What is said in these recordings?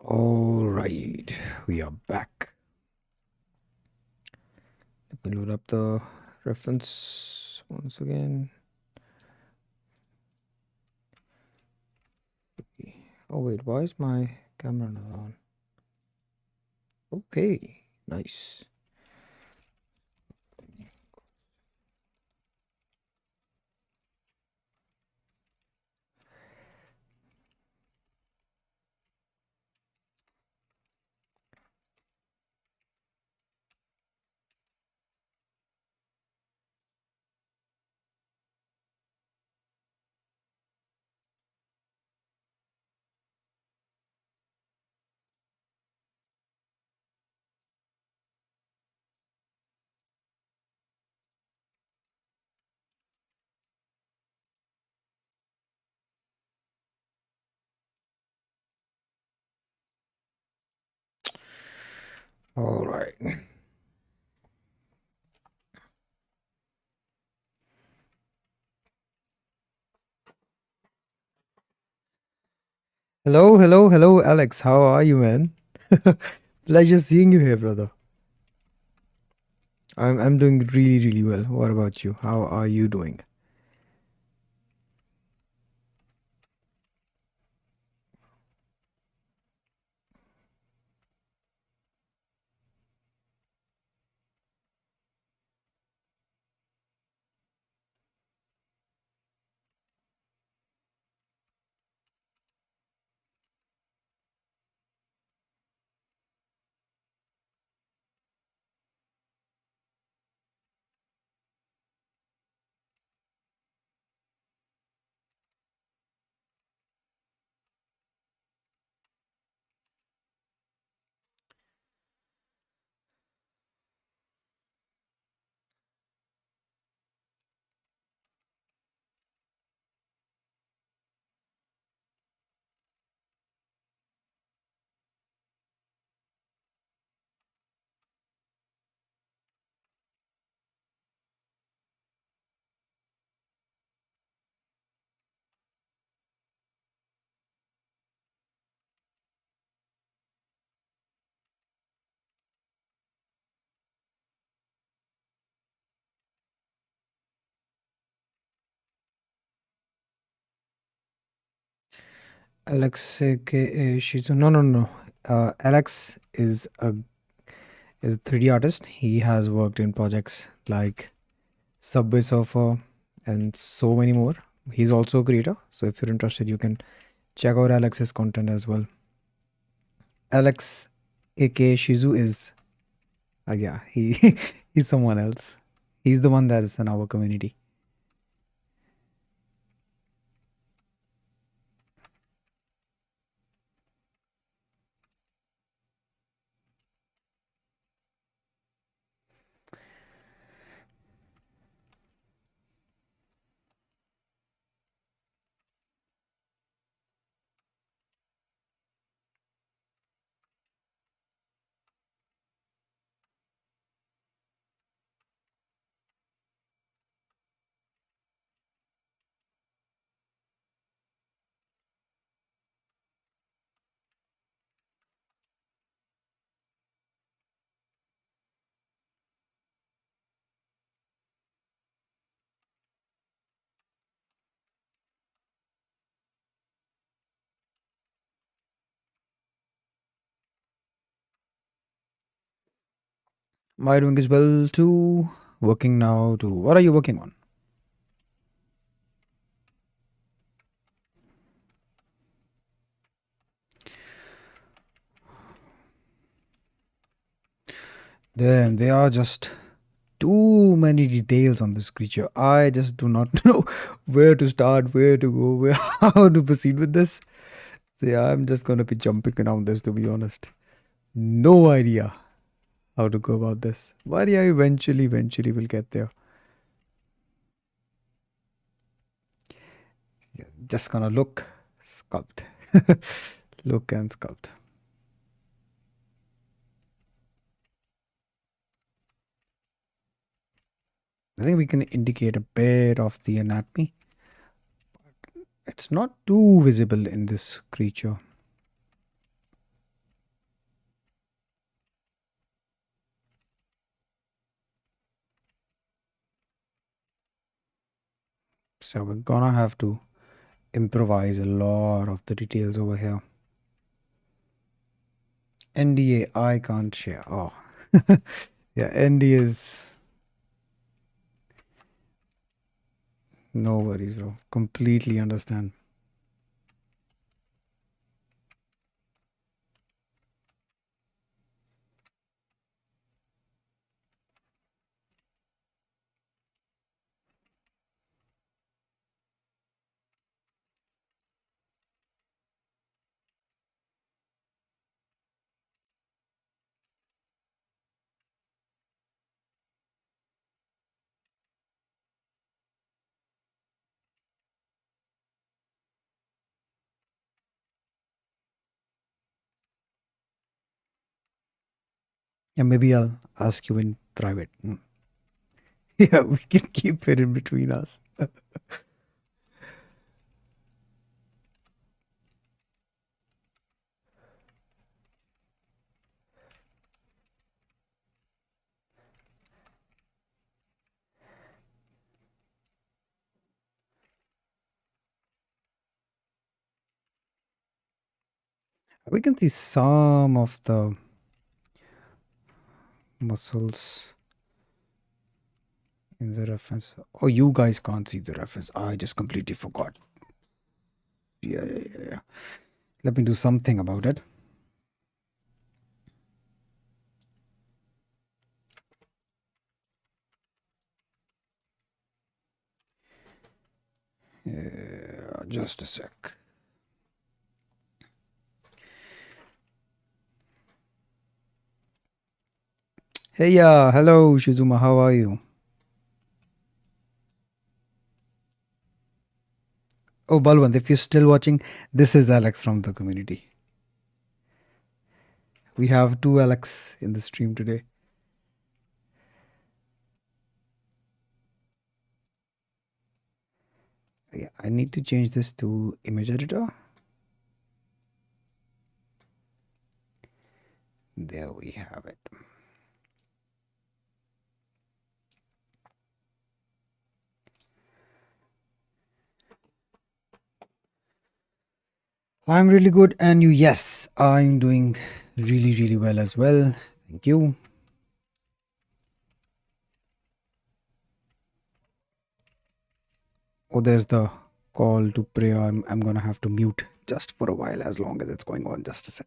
All right, we are back. Let me load up the reference once again. Oh wait, why is my camera not on? Okay, nice. All right. Hello, Alex. How are you, man? Pleasure seeing you here, brother. I'm doing really well. What about you? How are you doing? Alex, aka Shizu. No. Alex is a 3D artist. He has worked in projects like Subway Surfer and so many more. He's also a creator, so if you're interested, you can check out Alex's content as well. Alex, aka Shizu, is yeah, he he's someone else. He's the one that is in our community. My doing is well too. Working now too. What are you working on? Damn, they are just too many details on this creature. I just do not know where to start, where to go, where how to proceed with this. So yeah, I'm just gonna be jumping around this to be honest. No idea how to go about this. But yeah, eventually we'll get there. Just gonna look, sculpt. Look and sculpt. I think we can indicate a bit of the anatomy. It's not too visible in this creature. So we're gonna have to improvise a lot of the details over here. NDA, I can't share. Oh, yeah, NDA is no worries, bro. Completely understand. Yeah, maybe I'll ask you in private. Yeah, we can keep it in between us. We can see some of the muscles in the reference. Oh, you guys can't see the reference. I just completely forgot. Yeah. Let me do something about it. Yeah, just a sec. Hey, hello, Shizuma. How are you? Oh, Balwant, if you're still watching, this is Alex from the community. We have two Alex in the stream today. Yeah, I need to change this to image editor. There we have it. I'm really good, and you? Yes, I'm doing really well as well. Thank you. Oh, there's the call to prayer. I'm gonna have to mute just for a while as long as it's going on. Just a sec.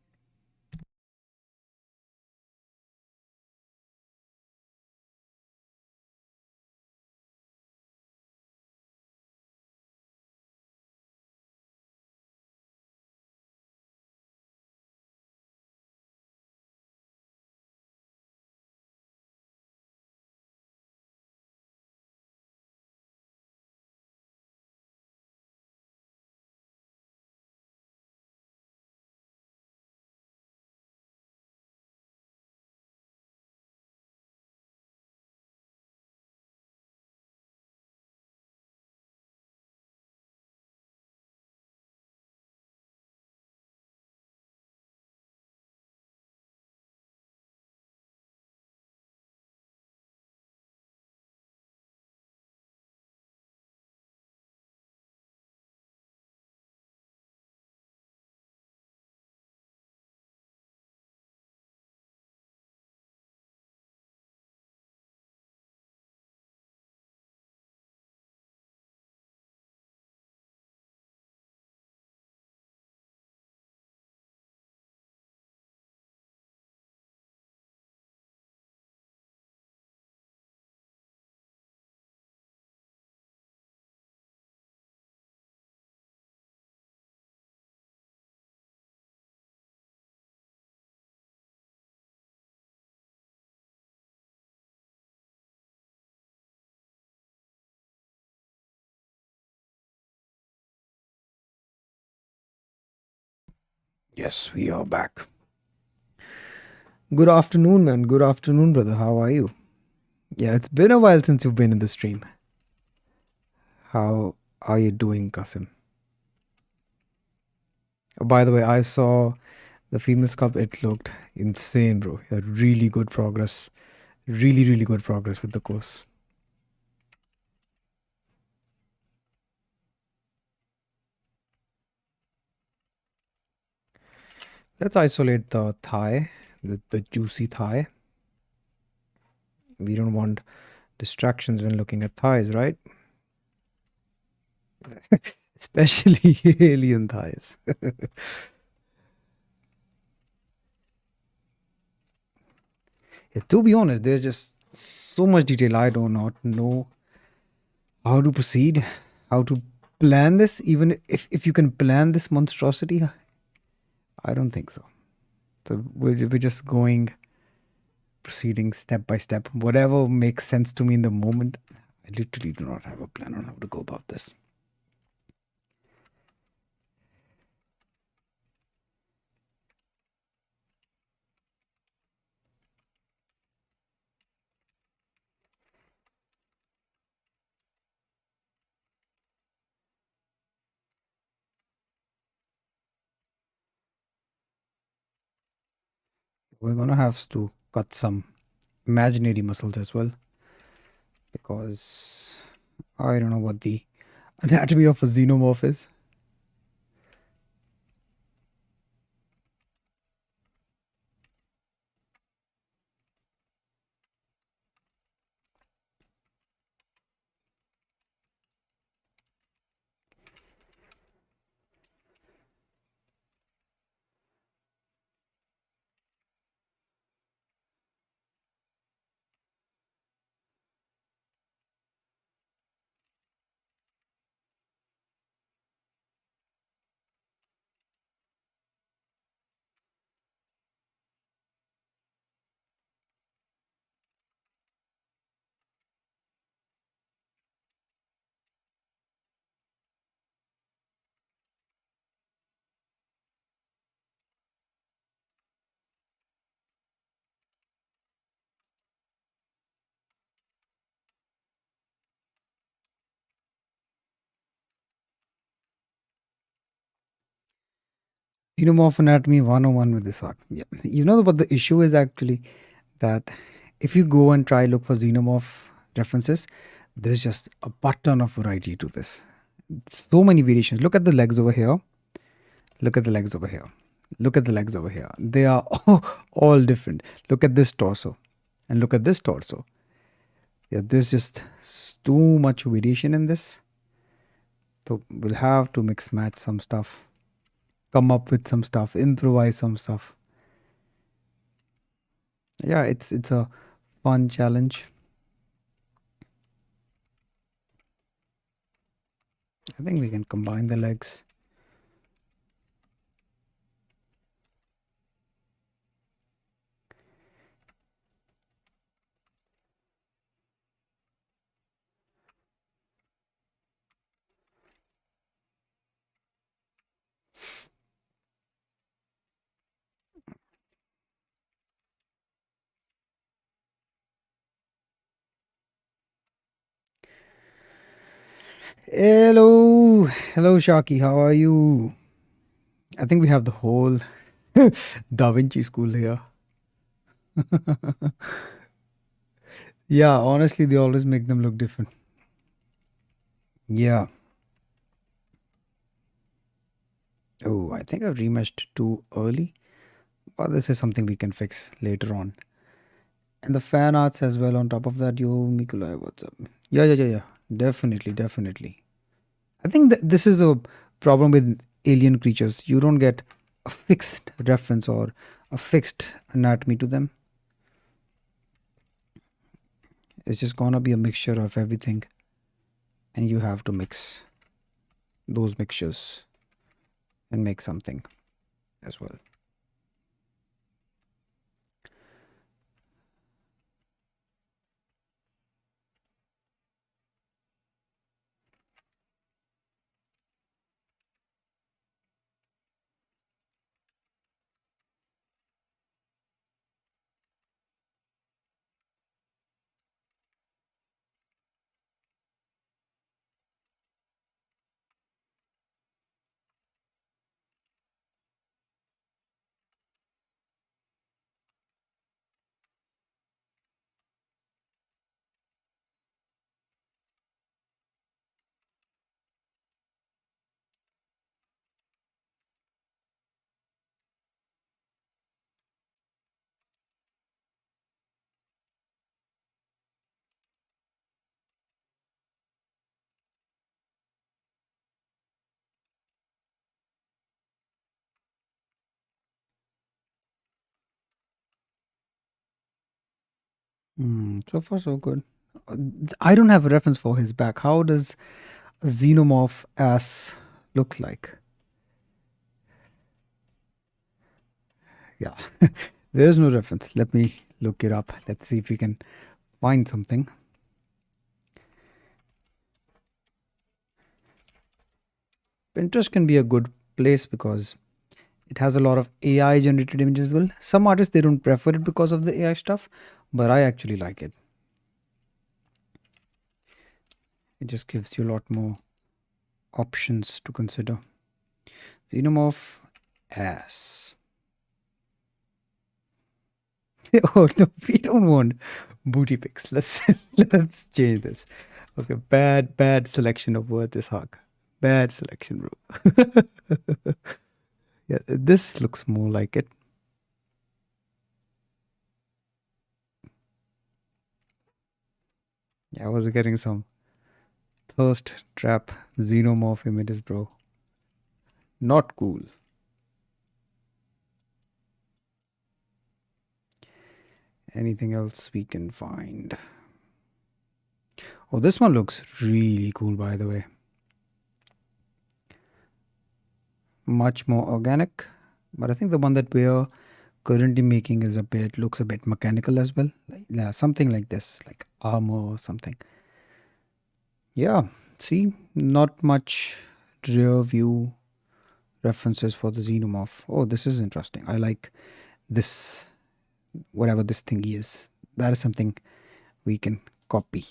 Yes, we are back. Good afternoon, man. Good afternoon, brother. How are you? Yeah, it's been a while since you've been in the stream. How are you doing, Kasim? Oh, by the way, I saw the female sculpt. It looked insane, bro. You had really good progress. Really good progress with the course. Let's isolate the thigh, the juicy thigh. We don't want distractions when looking at thighs, right? Especially alien thighs. Yeah, to be honest, there's just so much detail I do not know how to proceed, how to plan this. Even if you can plan this monstrosity, I don't think so. So we're just going, proceeding step by step. Whatever makes sense to me in the moment. I literally do not have a plan on how to go about this. We're gonna have to cut some imaginary muscles as well because I don't know what the anatomy of a xenomorph is. Xenomorph anatomy 101 with this arc. Yeah. You know what the issue is actually that if you go and try look for xenomorph references, there's just a butt ton of variety to this. So many variations. Look at the legs over here. Look at the legs over here. Look at the legs over here. They are all different. Look at this torso and look at this torso. Yeah, there's just too much variation in this. So we'll have to mix match some stuff, come up with some stuff, improvise some stuff. Yeah, it's a fun challenge. I think we can combine the legs. Hello, hello, Shaki. How are you? I think we have the whole Da Vinci school here. Yeah, honestly, they always make them look different. Yeah. Oh, I think I've remeshed too early, but this is something we can fix later on. And the fan arts as well on top of that. Yo, Nikolai, what's up? Yeah, yeah, yeah, yeah. Definitely, definitely. I think that this is a problem with alien creatures. You don't get a fixed reference or a fixed anatomy to them. It's just gonna be a mixture of everything, and you have to mix those mixtures and make something as well. So far, so good. I don't have a reference for his back. How does a xenomorph ass look like? Yeah, there is no reference. Let me look it up. Let's see if we can find something. Pinterest can be a good place because it has a lot of AI generated images as well. Some artists they don't prefer it because of the AI stuff, but I actually like it. It just gives you a lot more options to consider. Xenomorph ass. Oh no, we don't want booty pics. Let's change this. Okay, bad selection of words is hug. Bad selection, bro. Yeah, this looks more like it. Yeah, I was getting some thirst trap xenomorph images, bro. Not cool. Anything else we can find? Oh, this one looks really cool, by the way. Much more organic, but I think the one that we're currently making is a bit looks a bit mechanical as well. Like, yeah, something like this, like armor or something. Yeah, see, not much rear view references for the xenomorph. Oh, this is interesting. I like this, whatever this thingy is. That is something we can copy.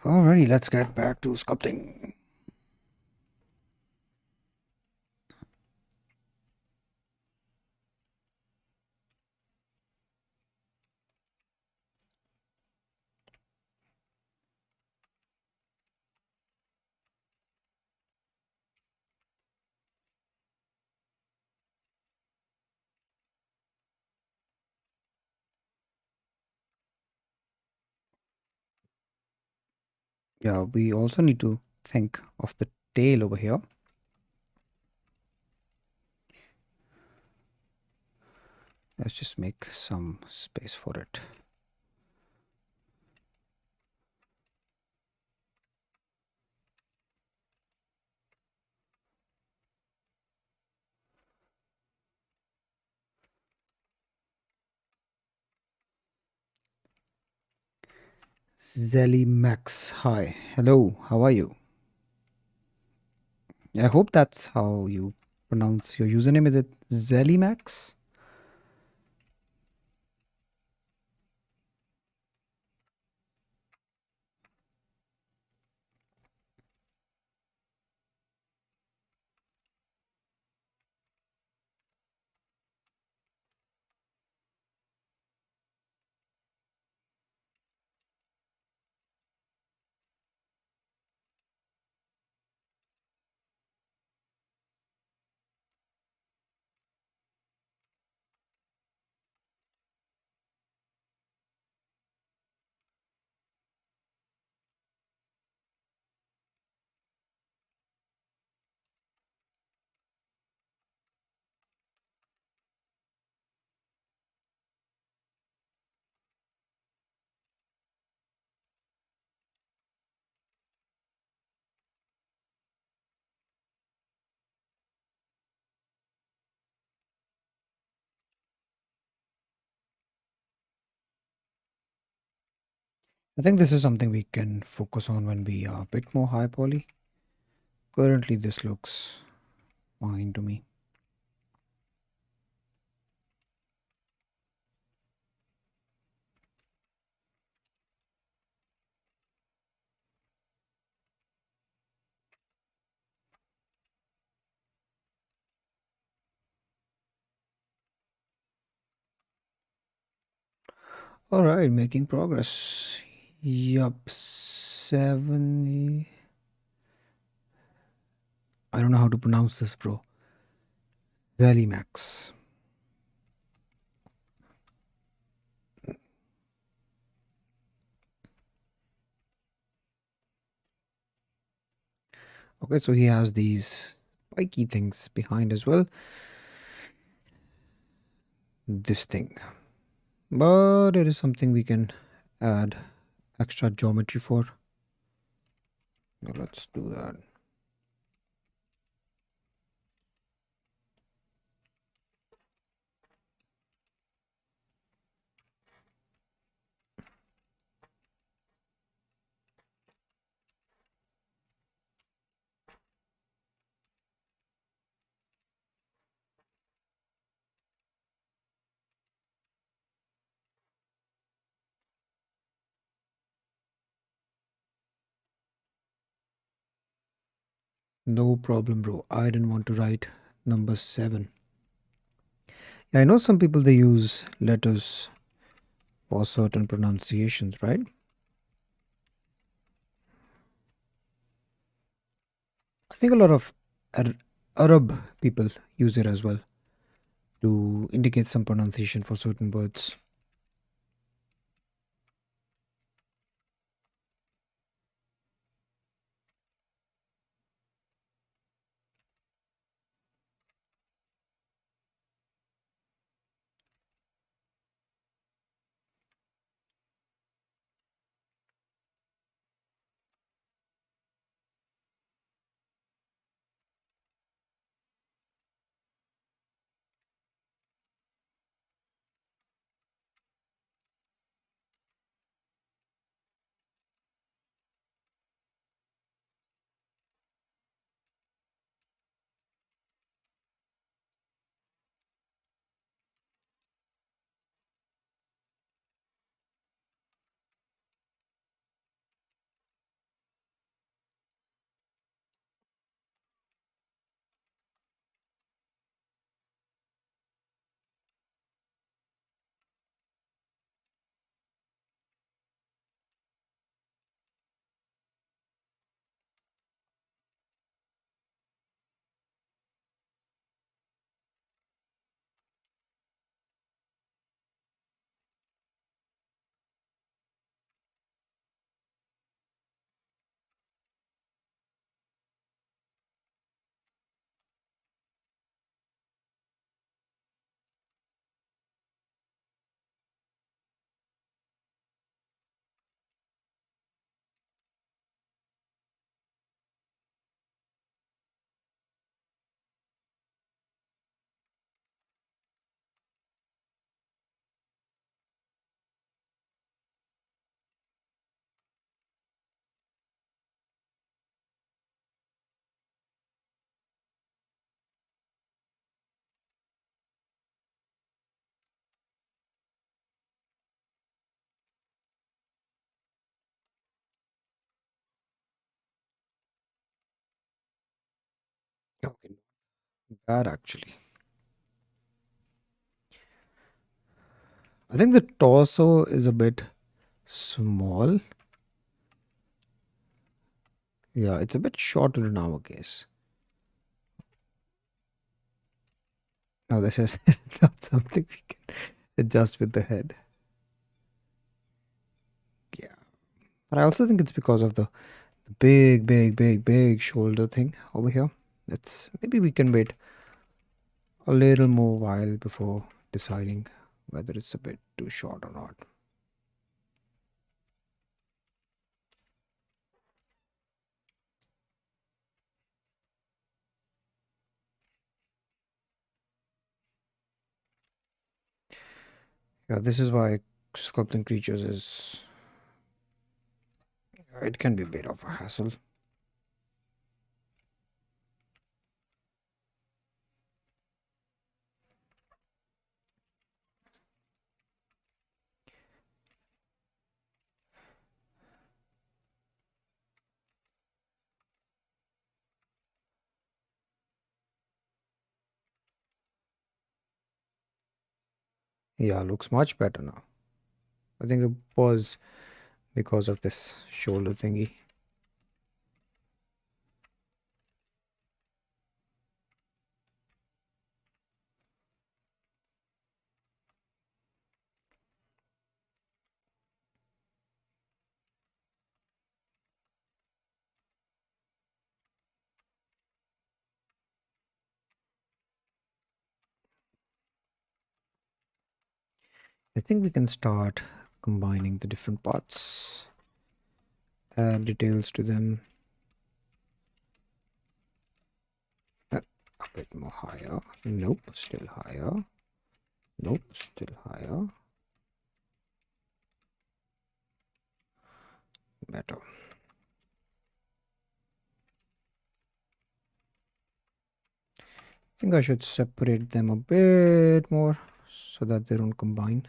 Alrighty, let's get back to sculpting. Yeah, we also need to think of the tail over here. Let's just make some space for it. Zelly Max, hi. Hello, how are you? I hope that's how you pronounce your username. Is it Zelly Max? I think this is something we can focus on when we are a bit more high poly. Currently, this looks fine to me. All right, making progress. Yup, 7. I don't know how to pronounce this, bro. Zelly Max. Okay, so he has these spiky things behind as well. this thing. But it is something we can add extra geometry for. Now let's do that. No problem, bro. I didn't want to write number 7. Yeah, I know some people they use letters for certain pronunciations, right? I think a lot of Arab people use it as well to indicate some pronunciation for certain words. Okay, bad actually. I think the torso is a bit small. Yeah, it's a bit shorter in our case. Now this is not something we can adjust with the head. Yeah, but I also think it's because of the big shoulder thing over here. Let's maybe we can wait a little more while before deciding whether it's a bit too short or not. Yeah, this is why sculpting creatures is it can be a bit of a hassle. Yeah, looks much better now. I think it was because of this shoulder thingy. I think we can start combining the different parts, add details to them. A bit more higher. Nope, still higher. Nope, still higher. Better. I think I should separate them a bit more so that they don't combine.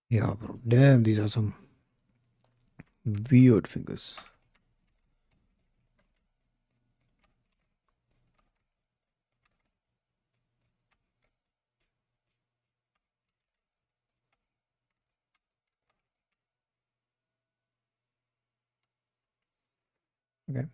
Yeah, bro. Damn, these are some weird fingers. Okay.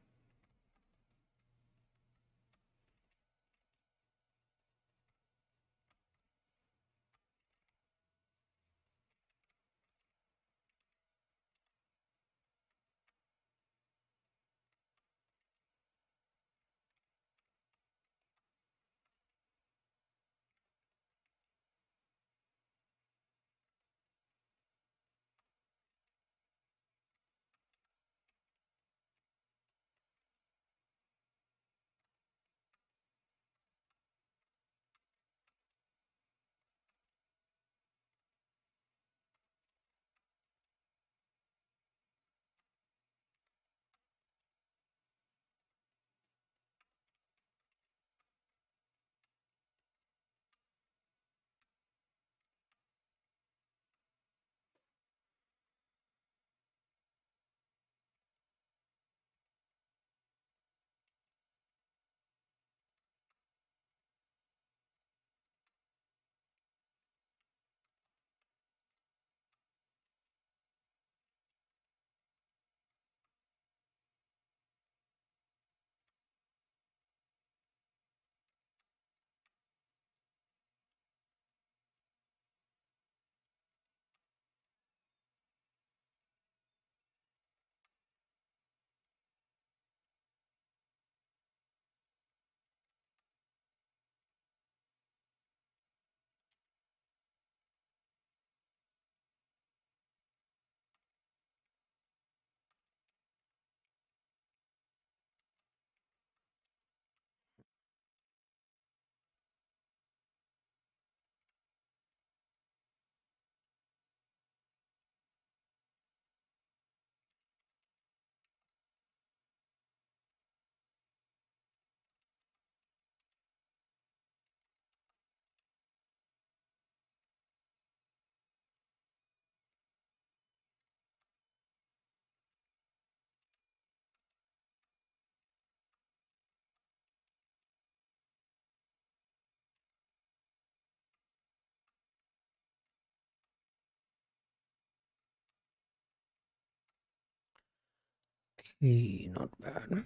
Not bad.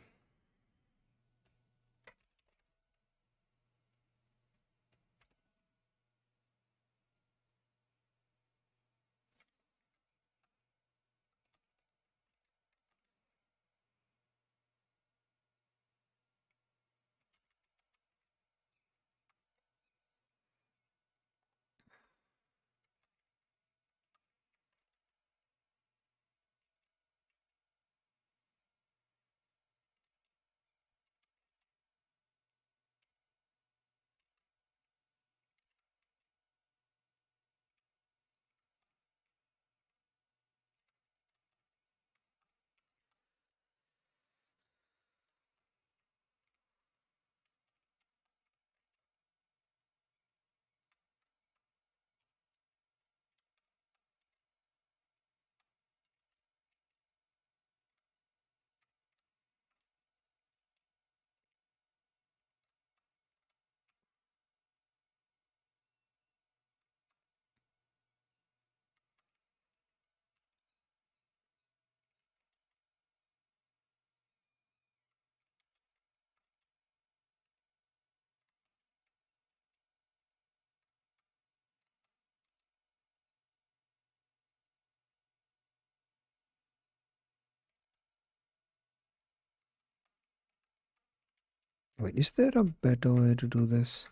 Wait, is there a better way to do this?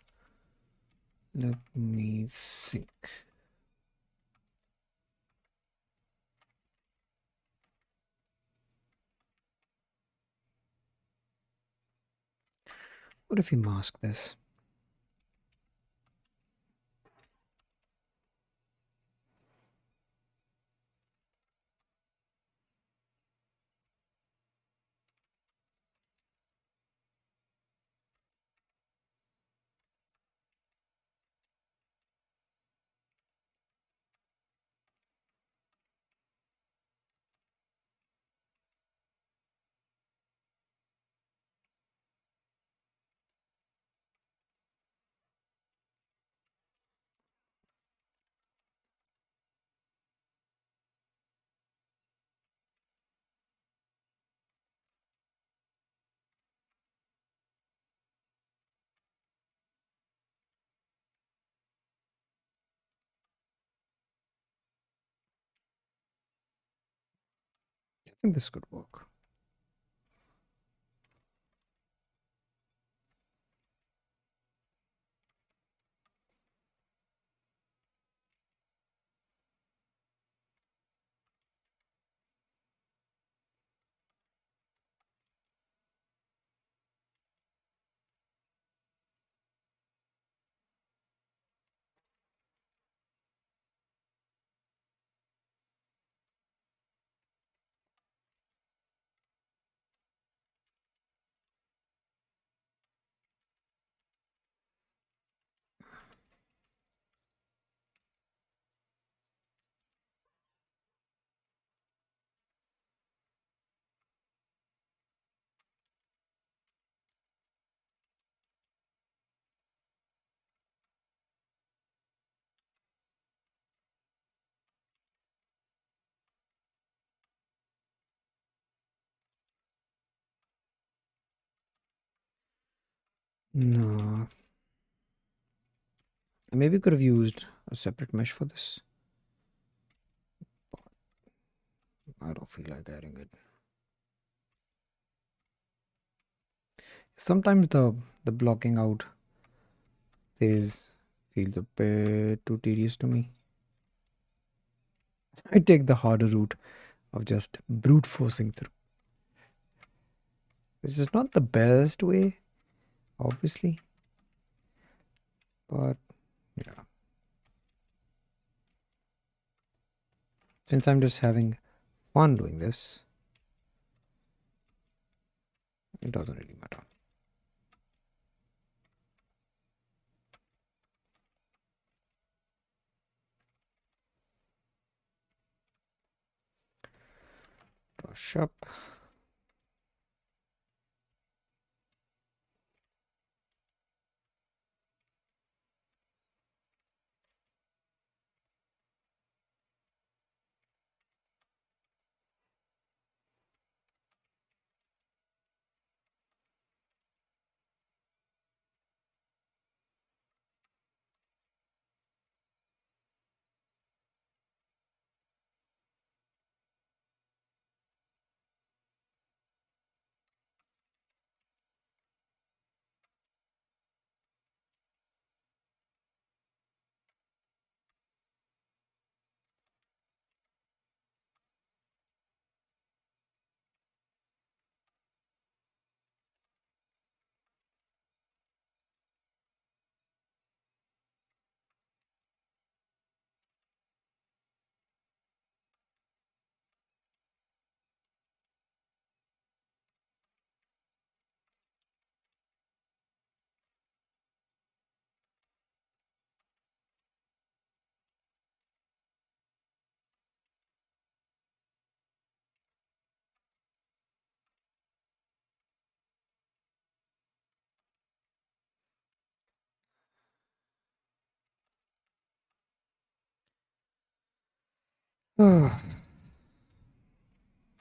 Let me think. What if we mask this? I think this could work. No. I maybe could have used a separate mesh for this. I don't feel like adding it. Sometimes the blocking out phase feels a bit too tedious to me. I take the harder route of just brute forcing through. This is not the best way, obviously, but yeah. Since I'm just having fun doing this, it doesn't really matter. Brush up.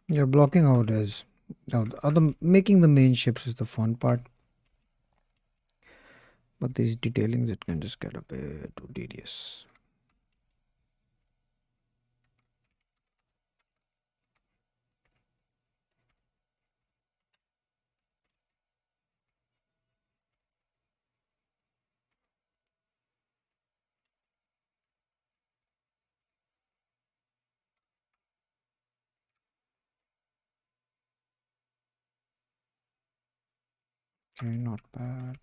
Yeah, blocking out is now the other making the main ships is the fun part, but these detailings it can just get a bit too tedious. Okay, not bad.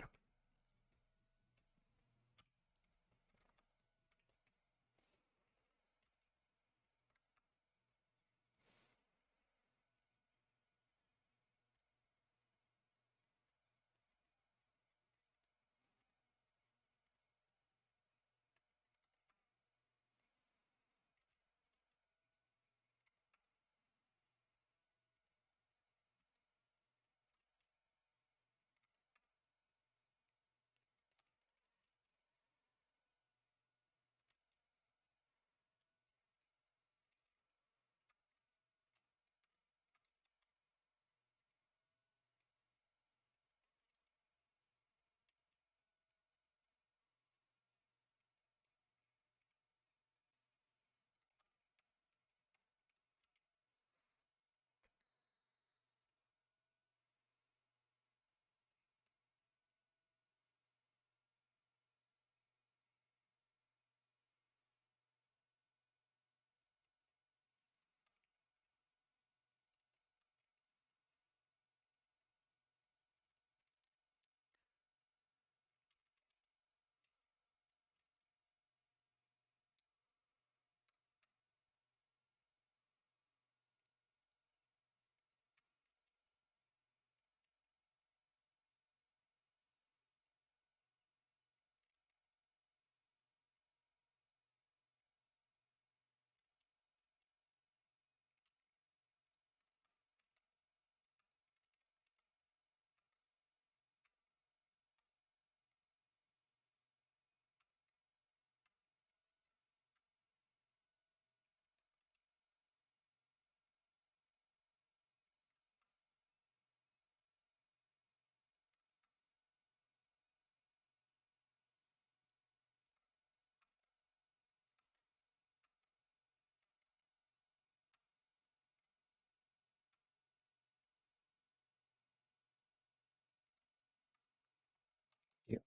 Yeah.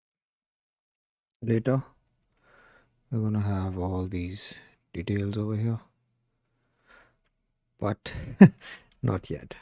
Later, we're gonna have all these details over here, but not yet.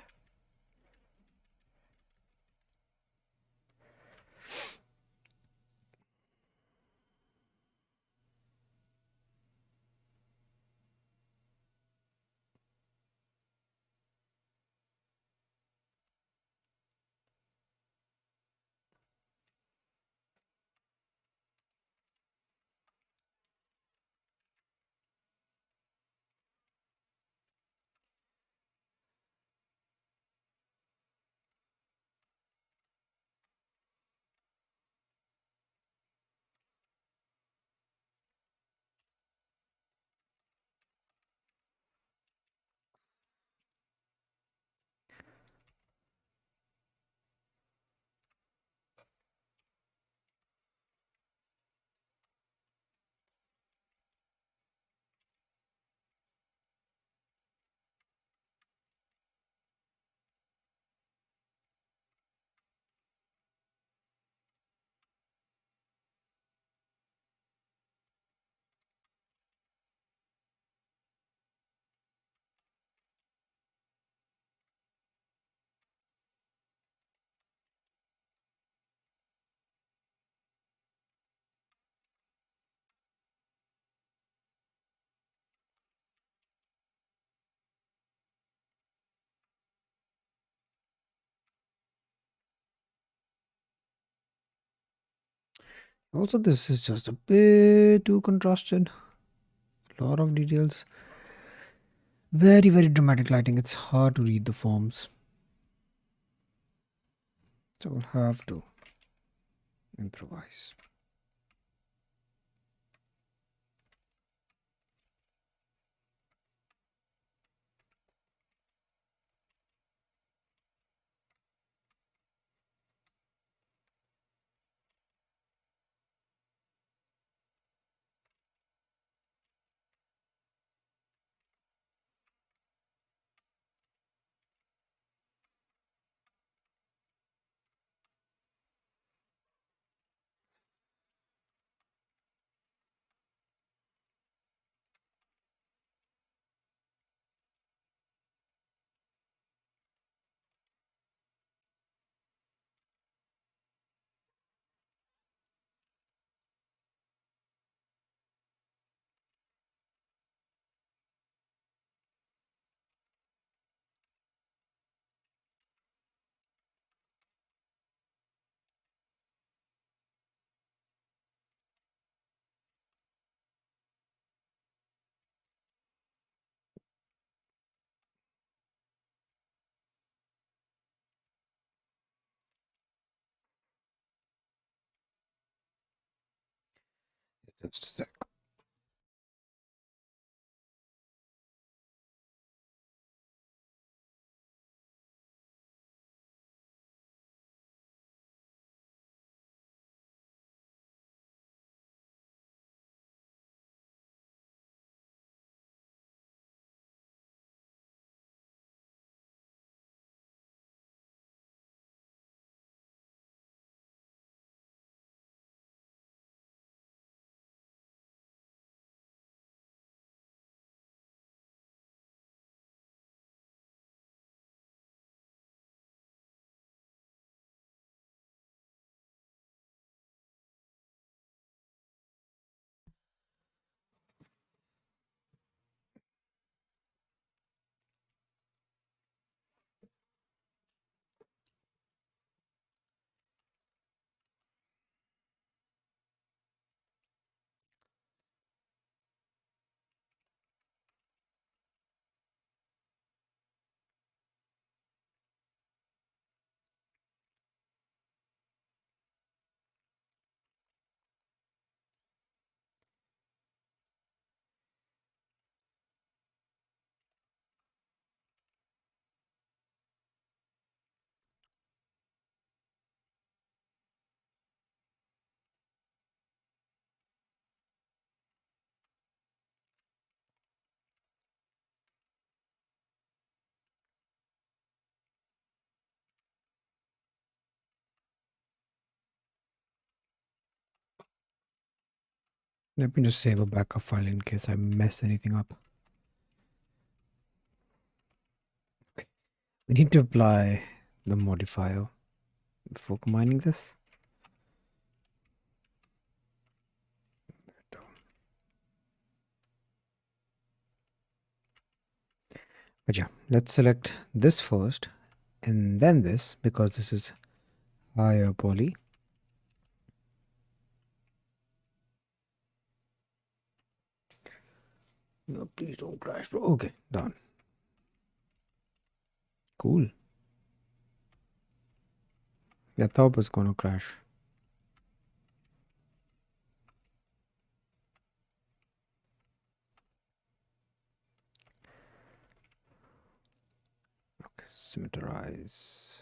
Also, this is just a bit too contrasted. A lot of details. Very, very dramatic lighting. It's hard to read the forms. So we'll have to improvise. Just a sec. Let me just save a backup file in case I mess anything up. Okay. We need to apply the modifier before combining this. But yeah, let's select this first and then this because this is higher poly. No, please don't crash, bro. Okay, done. Cool. I thought it was gonna crash. Okay, symmetrize.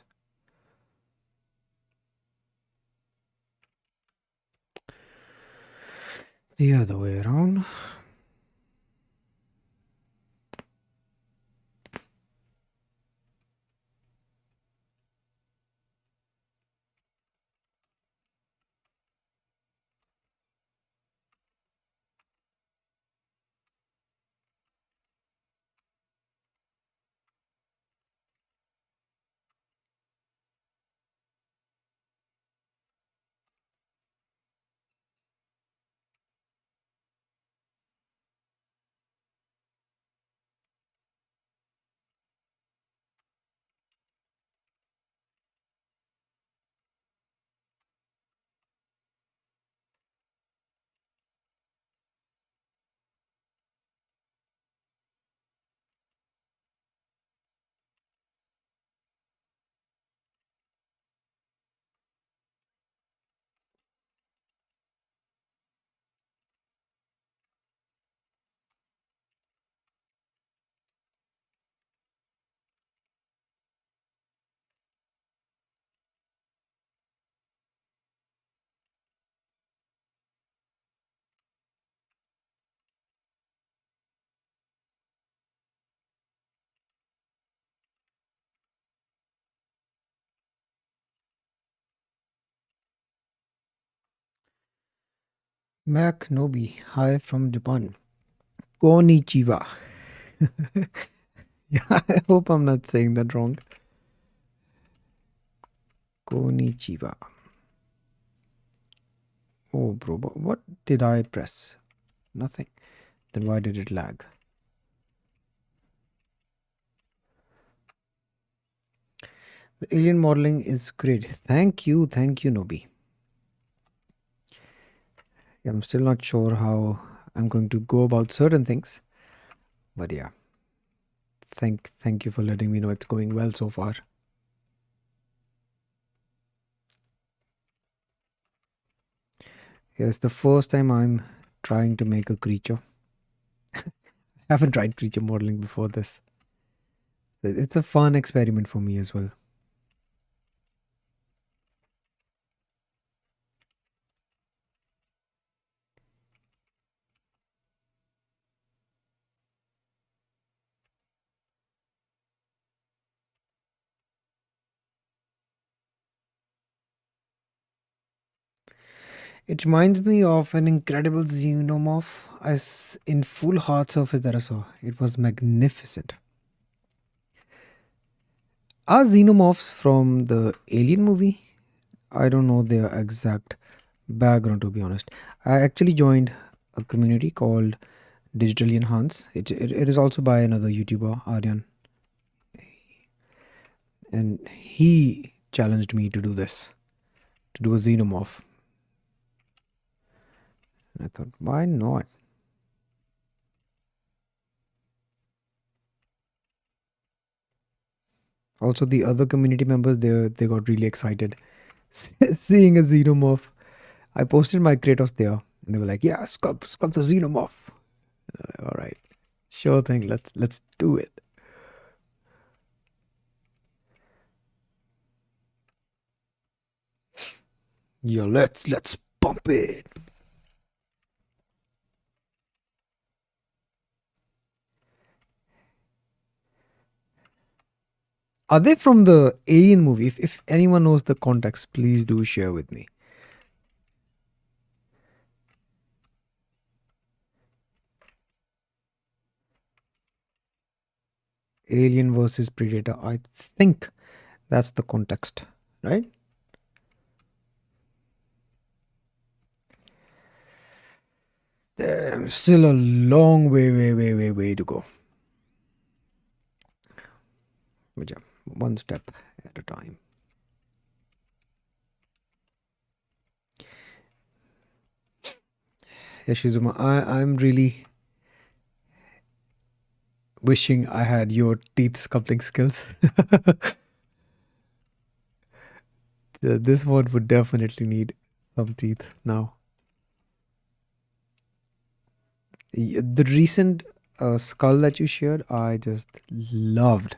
The other way around. Mac Nobi, hi from Japan. Konnichiwa. Yeah, I hope I'm not saying that wrong. Konnichiwa. Oh, bro, but what did I press? Nothing. Then why did it lag? The alien modeling is great. Thank you, Nobi. I'm still not sure how I'm going to go about certain things, but yeah. Thank you for letting me know it's going well so far. Yeah, it's the first time I'm trying to make a creature. I haven't tried creature modeling before this. It's a fun experiment for me as well. It reminds me of an incredible xenomorph as in full hard surface that I saw. It was magnificent. Are xenomorphs from the Alien movie? I don't know their exact background, to be honest. I actually joined a community called Digitally Enhanced. It is also by another YouTuber, Aryan, and he challenged me to do this, to do a xenomorph. And I thought, why not? Also, the other community members, they got really excited seeing a xenomorph. I posted my Kratos there, and they were like, "Yeah, sculpt the xenomorph." All right, sure thing. Let's do it. Yeah, let's pump it. Are they from the Alien movie? If anyone knows the context, please do share with me. Alien versus Predator. I think that's the context, right? There's still a long way to go. But yeah, one step at a time. Yeah, Shizuma, I'm really wishing I had your teeth sculpting skills. This one would definitely need some teeth now. The recent skull that you shared, I just loved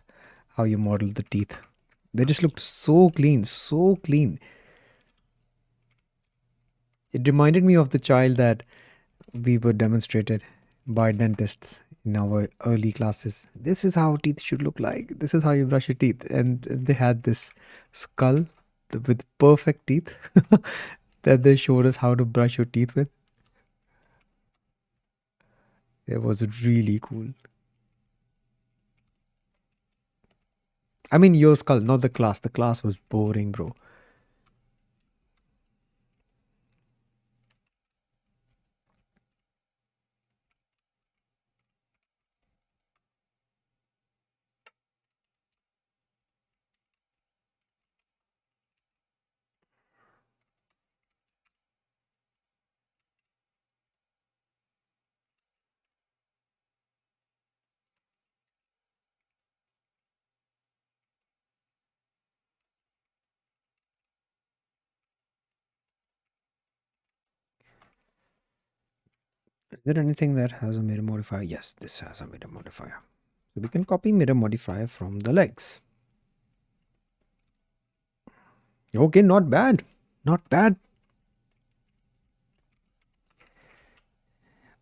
how you modeled the teeth. They just looked so clean, so clean. It reminded me of the child that we were demonstrated by dentists in our early classes. This is how teeth should look like. This is how you brush your teeth. And they had this skull with perfect teeth that they showed us how to brush your teeth with. It was really cool. I mean, your skull, not the class. The class was boring, bro. Is there anything that has a mirror modifier? Yes, this has a mirror modifier. So we can copy mirror modifier from the legs. Okay, not bad. Not bad.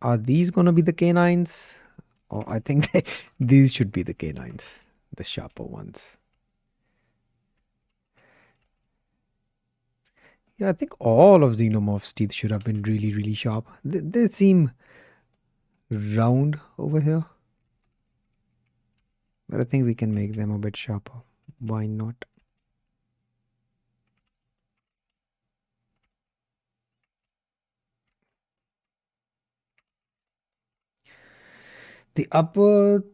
Are these gonna be the canines? Oh, I think these should be the canines, the sharper ones. Yeah, I think all of Xenomorph's teeth should have been really sharp. They seem round over here, but I think we can make them a bit sharper. Why not? The upper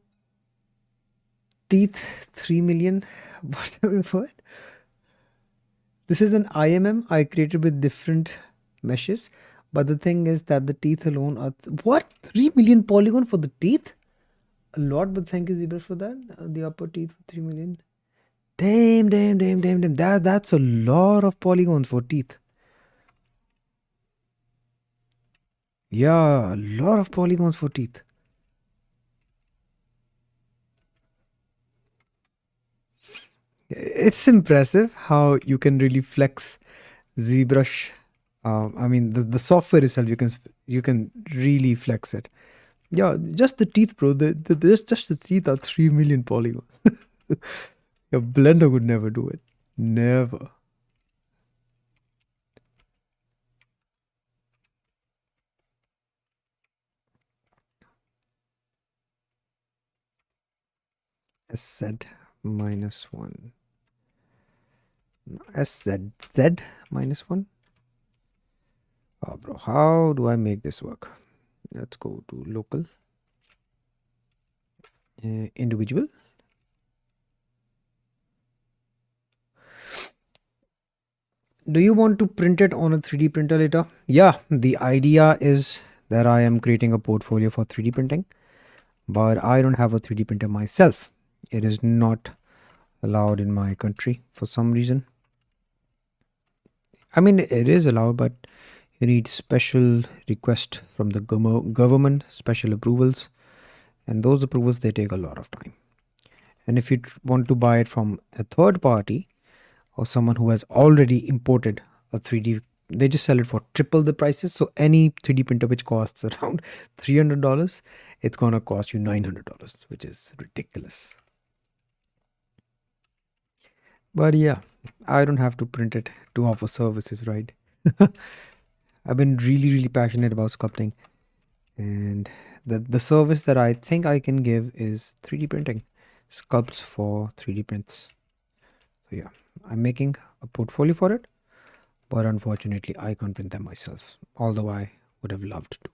teeth, 3 million. What? This is an IMM I created with different meshes. But the thing is that the teeth alone are what? 3 million polygon for the teeth? A lot, but thank you, Zebra, for that. The upper teeth for 3 million. Damn. That's a lot of polygons for teeth. Yeah, a lot of polygons for teeth. It's impressive how you can really flex ZBrush. I mean, the software itself, you can really flex it. Yeah, just the teeth, bro. Just the teeth are 3 million polygons. Your Blender would never do it. Never. SZ minus one. SZZ minus one. Oh, bro, how do I make this work? Let's go to local, individual. Do you want to print it on a 3D printer later? Yeah, the idea is that I am creating a portfolio for 3D printing, but I don't have a 3D printer myself. It is not allowed in my country for some reason. I mean, it is allowed, but you need special request from the government, special approvals, and those approvals they take a lot of time. And if you want to buy it from a third party or someone who has already imported a 3D, they just sell it for triple the prices. So any 3D printer which costs around $300, it's gonna cost you $900, which is ridiculous. But yeah, I don't have to print it to offer services, right? I've been really passionate about sculpting, and the service that I think I can give is 3D printing, sculpts for 3D prints. So yeah, I'm making a portfolio for it, but unfortunately I can't print them myself, although I would have loved to.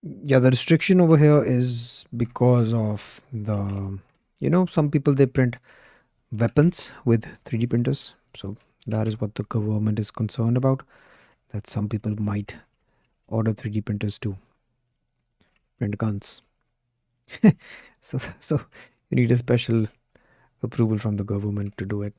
Yeah, the restriction over here is because of some people they print weapons with 3D printers. So that is what the government is concerned about, that some people might order 3D printers to print guns. So you need a special approval from the government to do it.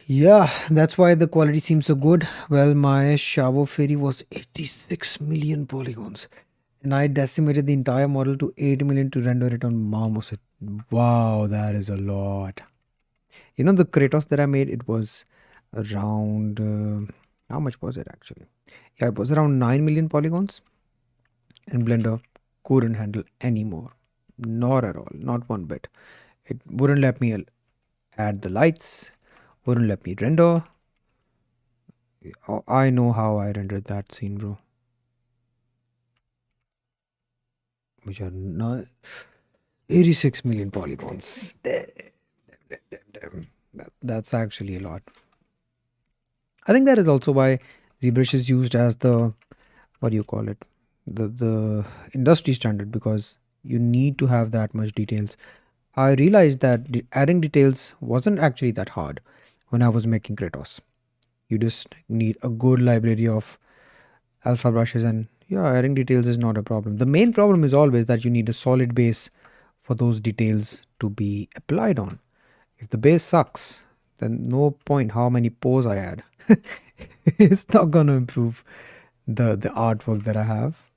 Yeah, that's why the quality seems so good. Well, my shower fairy was 86 million polygons, and I decimated the entire model to 8 million to render it on Marmoset. Wow, that is a lot. The Kratos that I made, it was around how much was it actually? Yeah, it was around 9 million polygons, and Blender couldn't handle any more. Not at all, not one bit. It wouldn't let me add the lights, wouldn't let me render. I know how I rendered that scene, bro. Which are not 86 million polygons. Damn. That's actually a lot. I think that is also why ZBrush is used as the, what do you call it, the industry standard, because you need to have that much details. I realized that adding details wasn't actually that hard when I was making Kratos. You just need a good library of alpha brushes, and yeah, adding details is not a problem. The main problem is always that you need a solid base for those details to be applied on. If the base sucks, then no point how many pores I add. It's not gonna improve the artwork that I have.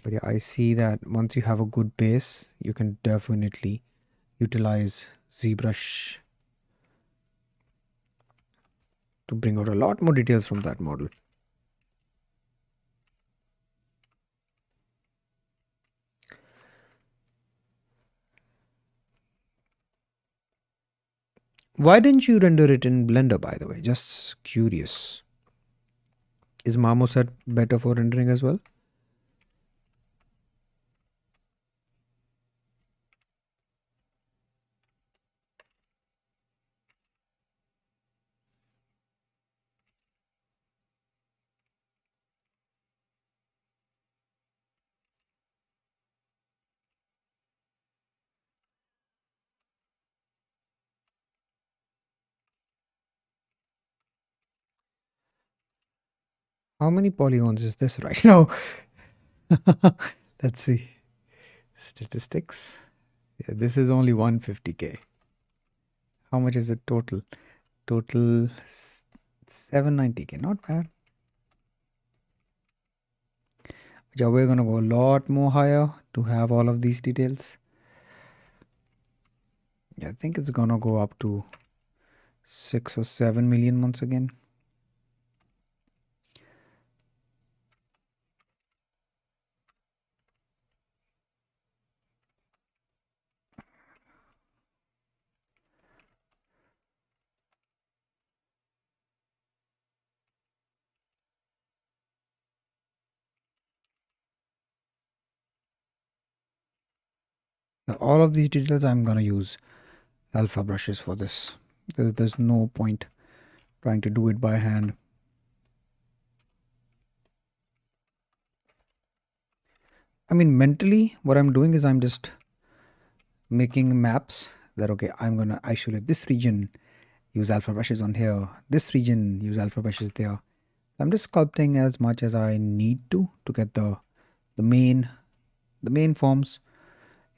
But yeah, I see that once you have a good base, you can definitely utilize ZBrush to bring out a lot more details from that model. Why didn't you render it in Blender, by the way? Just curious. Is Marmoset better for rendering as well? How many polygons is this right now? Let's see. Statistics. Yeah, this is only 150K. How much is it total? Total 790K. Not bad. Yeah, we're gonna go a lot more higher to have all of these details. Yeah, I think it's gonna go up to 6 or 7 million once again. Now, all of these details I'm gonna use alpha brushes for this. There's no point trying to do it by hand. I mean, mentally, what I'm doing is I'm just making maps that, okay, I'm gonna isolate this region, use alpha brushes on here, this region, use alpha brushes there. I'm just sculpting as much as I need to get the main forms.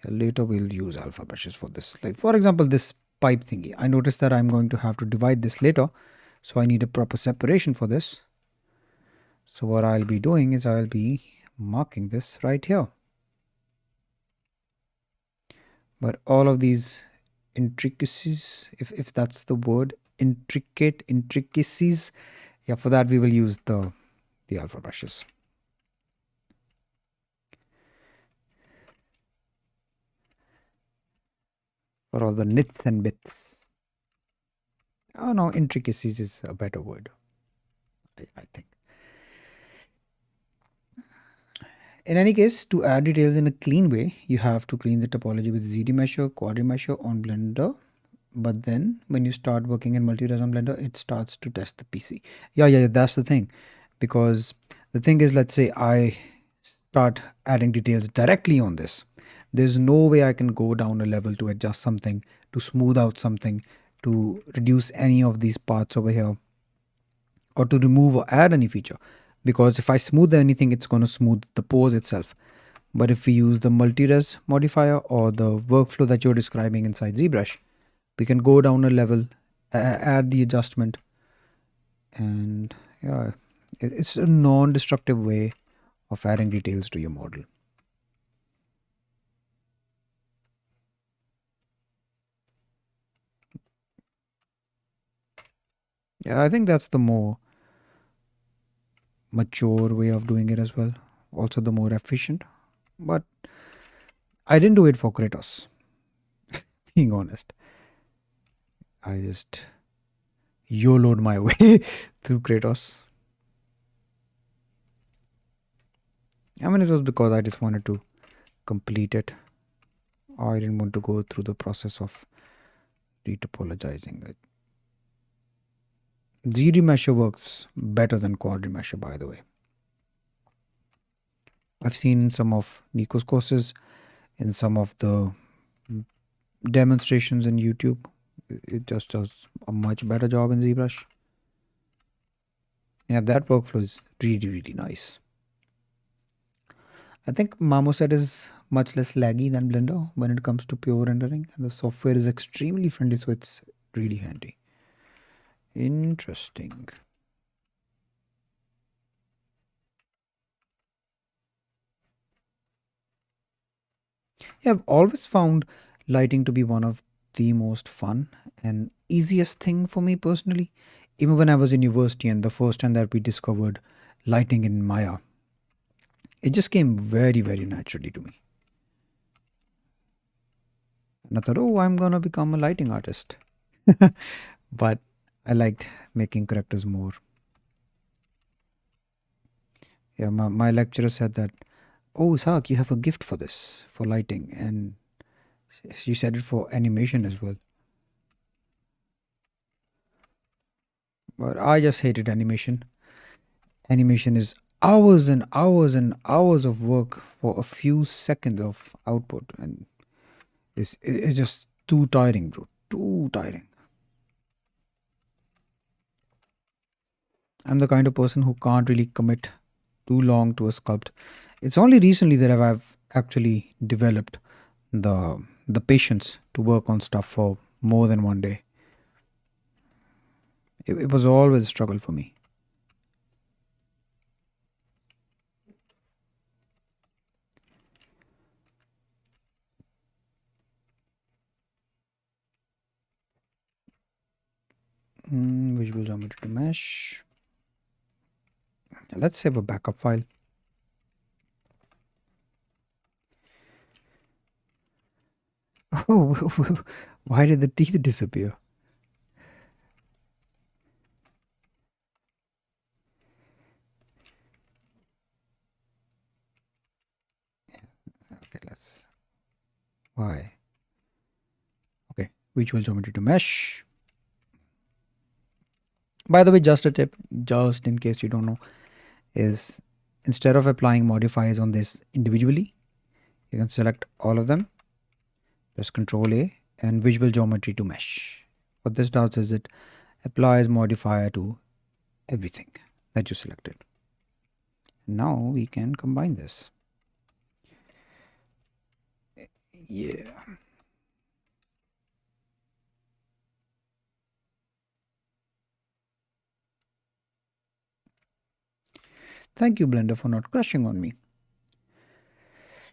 Later we'll use alpha brushes for this. Like for example, this pipe thingy. I noticed that I'm going to have to divide this later, so I need a proper separation for this. So what I'll be doing is I'll be marking this right here. But all of these intricacies, if that's the word, intricacies, yeah, for that we will use the alpha brushes. For all the nits and bits. Oh no, intricacies is a better word, I think. In any case, to add details in a clean way, you have to clean the topology with ZD Mesher, Quadri Mesher on Blender. But then when you start working in multi-res on Blender, it starts to test the PC. Yeah, that's the thing. Because the thing is, let's say I start adding details directly on this. There's no way I can go down a level to adjust something, to smooth out something, to reduce any of these parts over here, or to remove or add any feature. Because if I smooth anything, it's going to smooth the pose itself. But if we use the multi-res modifier or the workflow that you're describing inside ZBrush, we can go down a level, add the adjustment, and yeah, it's a non-destructive way of adding details to your model. Yeah, I think that's the more mature way of doing it as well. Also the more efficient. But I didn't do it for Kratos, being honest. I just YOLO'd my way through Kratos. I mean, it was because I just wanted to complete it. I didn't want to go through the process of retopologizing it. ZD Mesher works better than Quadri Mesher, by the way. I've seen some of Nico's courses, in some of the demonstrations in YouTube. It just does a much better job in ZBrush. Yeah, that workflow is really, really nice. I think Marmoset is much less laggy than Blender when it comes to pure rendering, and the software is extremely friendly, so it's really handy. Interesting. Yeah, I've always found lighting to be one of the most fun and easiest thing for me personally. Even when I was in university and the first time that we discovered lighting in Maya, it just came very, very naturally to me. And I thought, oh, I'm gonna become a lighting artist. But I liked making characters more. Yeah, my lecturer said that, oh, Sak, you have a gift for this, for lighting. And she said it for animation as well. But I just hated animation. Animation is hours and hours and hours of work for a few seconds of output. And it's just too tiring, bro. Too tiring. I'm the kind of person who can't really commit too long to a sculpt. It's only recently that I've actually developed the patience to work on stuff for more than one day. It was always a struggle for me. Visual geometry to mesh. Let's save a backup file. Oh, why did the teeth disappear? Okay, let's. Why? Okay, visual geometry to mesh. By the way, just a tip, just in case you don't know, is instead of applying modifiers on this individually, you can select all of them, press Ctrl A, and visual geometry to mesh. What this does is it applies modifier to everything that you selected. Now we can combine this. Yeah. Thank you, Blender, for not crushing on me.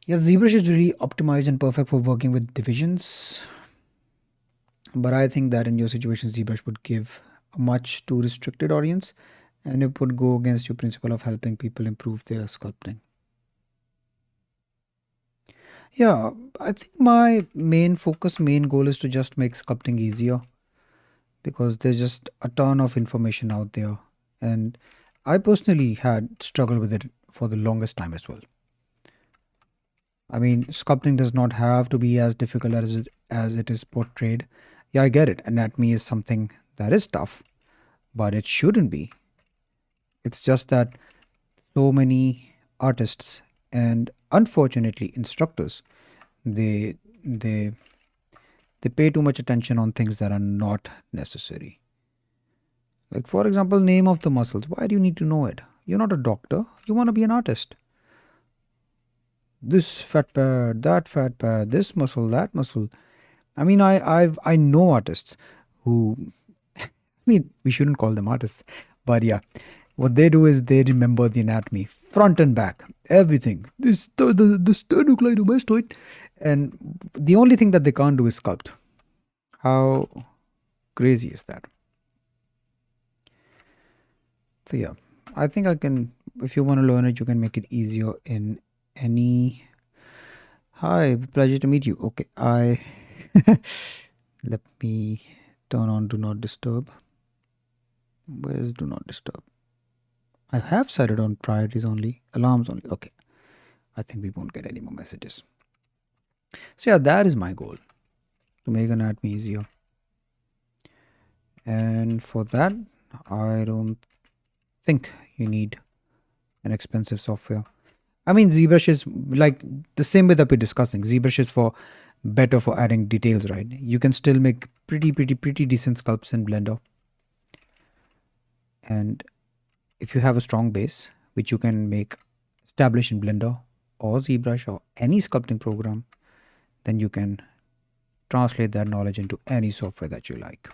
Yeah, ZBrush is really optimized and perfect for working with divisions. But I think that in your situation, ZBrush would give a much too restricted audience and it would go against your principle of helping people improve their sculpting. Yeah, I think my main focus, main goal is to just make sculpting easier because there's just a ton of information out there. And I personally had struggled with it for the longest time as well. I mean, sculpting does not have to be as difficult as it is portrayed. Yeah, I get it. Anatomy is something that is tough, but it shouldn't be. It's just that so many artists and unfortunately instructors they they they pay too much attention on things that are not necessary. Like for example, name of the muscles. Why do you need to know it? You're not a doctor. You want to be an artist. This fat pad, that fat pad, this muscle, that muscle. I mean, I know artists who. I mean, we shouldn't call them artists, but yeah, what they do is they remember the anatomy front and back, everything. This the sternocleidomastoid, and the only thing that they can't do is sculpt. How crazy is that? So yeah, I think I can. If you want to learn it, you can make it easier in any. Hi, pleasure to meet you. Okay, I let me turn on do not disturb. Where's do not disturb? I have set it on priorities only, alarms only. Okay, I think we won't get any more messages. So yeah, that is my goal, to make anatomy easier. And for that, I don't think you need an expensive software. I mean, ZBrush is like the same way that we're discussing. ZBrush is for better for adding details, right? You can still make pretty decent sculpts in Blender. And if you have a strong base, which you can make establish in Blender or ZBrush or any sculpting program, then you can translate that knowledge into any software that you like.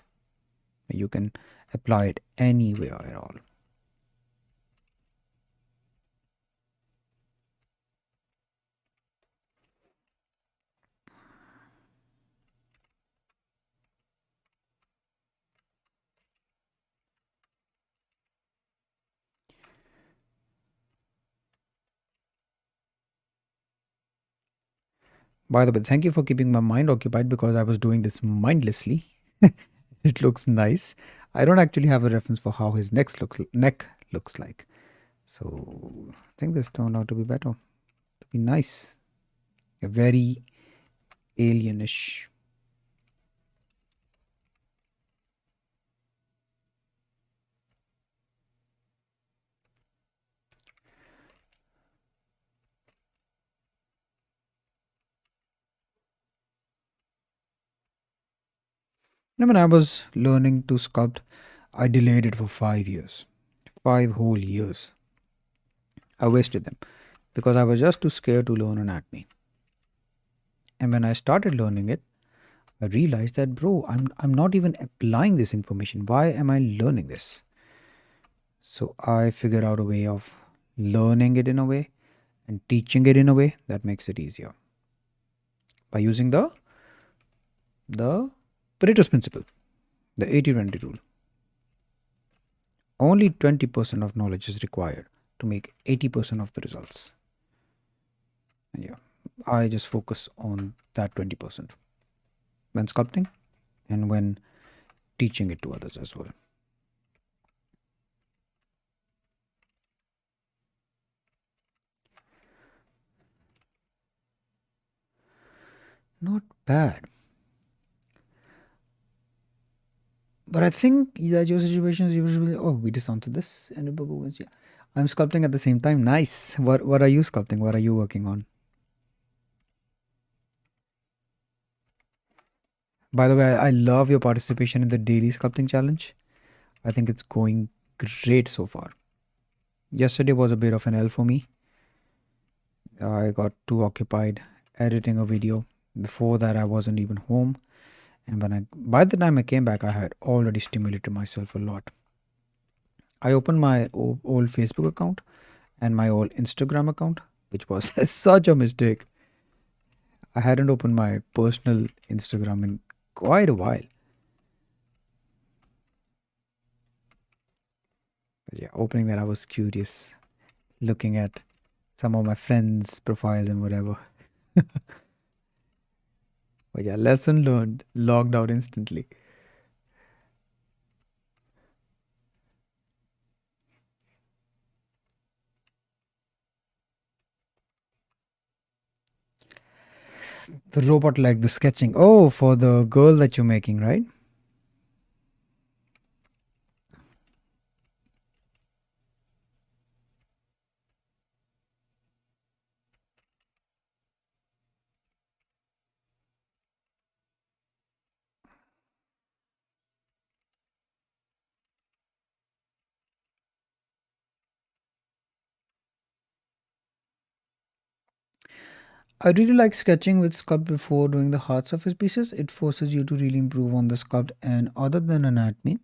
You can apply it anywhere at all. By the way, thank you for keeping my mind occupied because I was doing this mindlessly. It looks nice. I don't actually have a reference for how his neck looks like. So I think this turned out to be better. To be nice. Very alienish. When I was learning to sculpt, I delayed it for 5 years. 5 whole years. I wasted them because I was just too scared to learn anatomy. And when I started learning it, I realized that, bro, I'm not even applying this information. Why am I learning this? So I figured out a way of learning it in a way and teaching it in a way that makes it easier by using the Pareto's principle, the 80-20 rule. Only 20% of knowledge is required to make 80% of the results. And yeah, I just focus on that 20% when sculpting and when teaching it to others as well. Not bad. But I think that your situation is usually. Oh, we just answered this. And yeah. I'm sculpting at the same time. Nice. What are you sculpting? What are you working on? By the way, I love your participation in the daily sculpting challenge. I think it's going great so far. Yesterday was a bit of an L for me. I got too occupied editing a video. Before that, I wasn't even home. And by the time I came back, I had already stimulated myself a lot. I opened my old Facebook account and my old Instagram account, which was such a mistake. I hadn't opened my personal Instagram in quite a while. But yeah, opening that, I was curious, looking at some of my friends' profiles and whatever. But yeah, lesson learned, logged out instantly. The robot like the sketching. Oh, for the girl that you're making, right? I really like sketching with Sculpt before doing the hard surface pieces. It forces you to really improve on the sculpt and other than anatomy.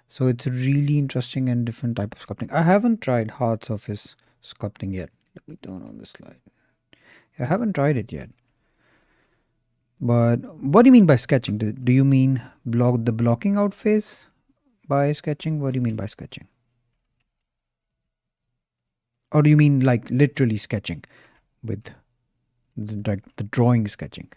So it's a really interesting and different type of sculpting. I haven't tried hard surface sculpting yet. Let me turn on the slide. I haven't tried it yet. But what do you mean by sketching? Do you mean the blocking out phase by sketching? What do you mean by sketching? Or do you mean like literally sketching with the drawing sketching?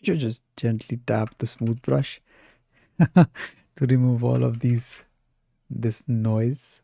You just gently tap the smooth brush to remove all of this noise.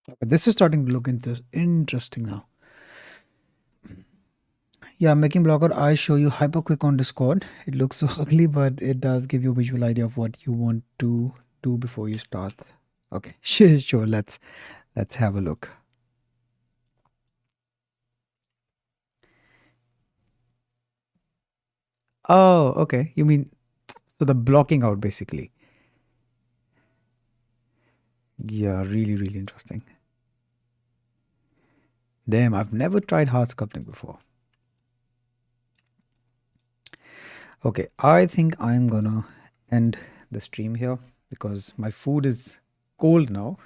But this is starting to look interesting now. Yeah, making blogger, I show you hyper quick on Discord. It looks so ugly, but it does give you a visual idea of what you want to do before you start. Okay, sure. Let's have a look. Oh, okay. You mean so the blocking out basically. Yeah, really interesting. Damn, I've never tried hard sculpting before. Okay, I think I'm gonna end the stream here because my food is cold now.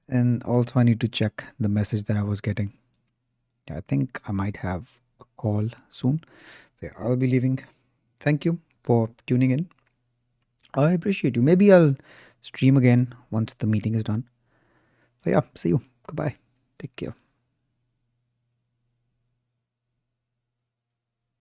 And also I need to check the message that I was getting. I think I might have a call soon. So I'll be leaving. Thank you for tuning in. I appreciate you. Maybe I'll stream again once the meeting is done. So yeah, see you. Goodbye. Take care.